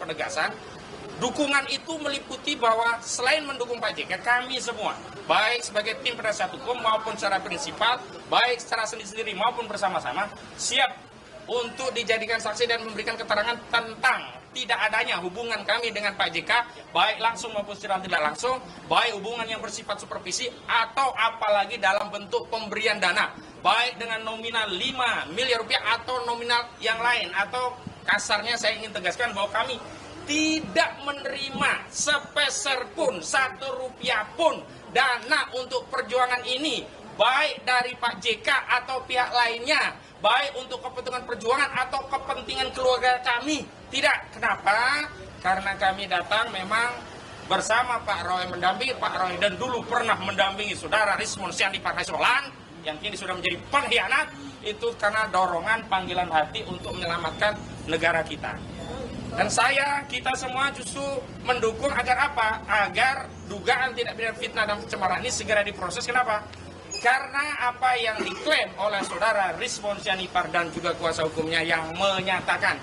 penegasan. Dukungan itu meliputi bahwa selain mendukung Pak JK, kami semua, baik sebagai tim penasihat hukum maupun secara prinsipal, baik secara sendiri-sendiri maupun bersama-sama, siap untuk dijadikan saksi dan memberikan keterangan tentang tidak adanya hubungan kami dengan Pak JK, baik langsung maupun secara tidak langsung, baik hubungan yang bersifat supervisi atau apalagi dalam bentuk pemberian dana, baik dengan nominal 5 miliar rupiah atau nominal yang lain, atau kasarnya saya ingin tegaskan bahwa kami tidak menerima sepeser pun, 1 rupiah pun dana untuk perjuangan ini, baik dari Pak JK atau pihak lainnya, baik untuk kepentingan perjuangan atau kepentingan keluarga kami. Tidak. Kenapa? Karena kami datang memang bersama Pak Roy, mendampingi Pak Roy, dan dulu pernah mendampingi saudara Rismon Syahdi Partai Solan, yang kini sudah menjadi pengkhianat, itu karena dorongan panggilan hati untuk menyelamatkan negara kita. Dan kita semua justru mendukung agar apa? Agar dugaan tindak pidana fitnah dan pencemaran ini segera diproses. Kenapa? Karena apa yang diklaim oleh saudara Rismon Syahdi dan juga kuasa hukumnya yang menyatakan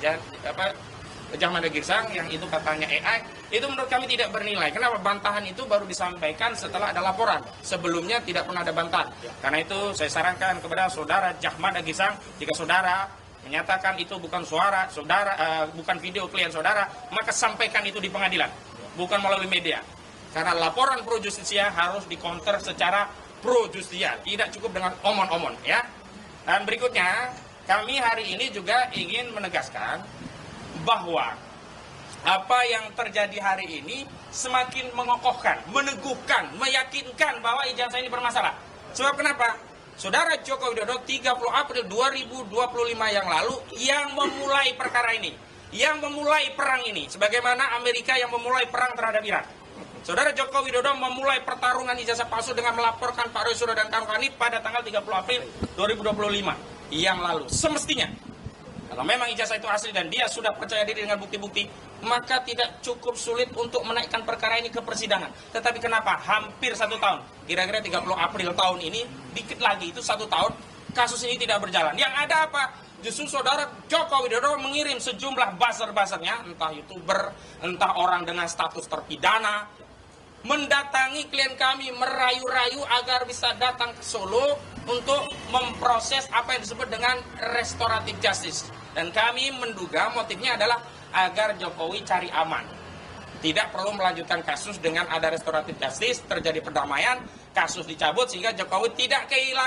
Jahmada Girsang, yang itu katanya AI, itu menurut kami tidak bernilai. Kenapa? Bantahan itu baru disampaikan setelah ada laporan. Sebelumnya tidak pernah ada bantahan. Karena itu saya sarankan kepada saudara Jahmada Girsang, jika saudara menyatakan itu bukan suara saudara, bukan video klien saudara, maka sampaikan itu di pengadilan, bukan melalui media. Karena laporan pro justisia harus dikonter secara pro justisia, tidak cukup dengan omon-omon, ya. Dan berikutnya, kami hari ini juga ingin menegaskan bahwa apa yang terjadi hari ini semakin mengokohkan, meneguhkan, meyakinkan bahwa ijazah ini bermasalah. Sebab kenapa? Saudara Joko Widodo 30 April 2025 yang lalu yang memulai perkara ini, yang memulai perang ini, sebagaimana Amerika yang memulai perang terhadap Irak. Saudara Joko Widodo memulai pertarungan ijazah palsu dengan melaporkan Pak Roy Suryo dan kawan-kawan ini pada tanggal 30 April 2025 yang lalu. Semestinya, kalau memang ijazah itu asli dan dia sudah percaya diri dengan bukti-bukti, maka tidak cukup sulit untuk menaikkan perkara ini ke persidangan. Tetapi kenapa? Hampir 1 tahun. Kira-kira 30 April tahun ini, dikit lagi itu 1 tahun, kasus ini tidak berjalan. Yang ada apa? Justru saudara Joko Widodo mengirim sejumlah buzzer-buzzernya, entah YouTuber, entah orang dengan status terpidana, mendatangi klien kami, merayu-rayu agar bisa datang ke Solo untuk memproses apa yang disebut dengan restoratif justice. Dan kami menduga motifnya adalah agar Jokowi cari aman. Tidak perlu melanjutkan kasus dengan ada restoratif justice, terjadi perdamaian, kasus dicabut sehingga Jokowi tidak kehilangan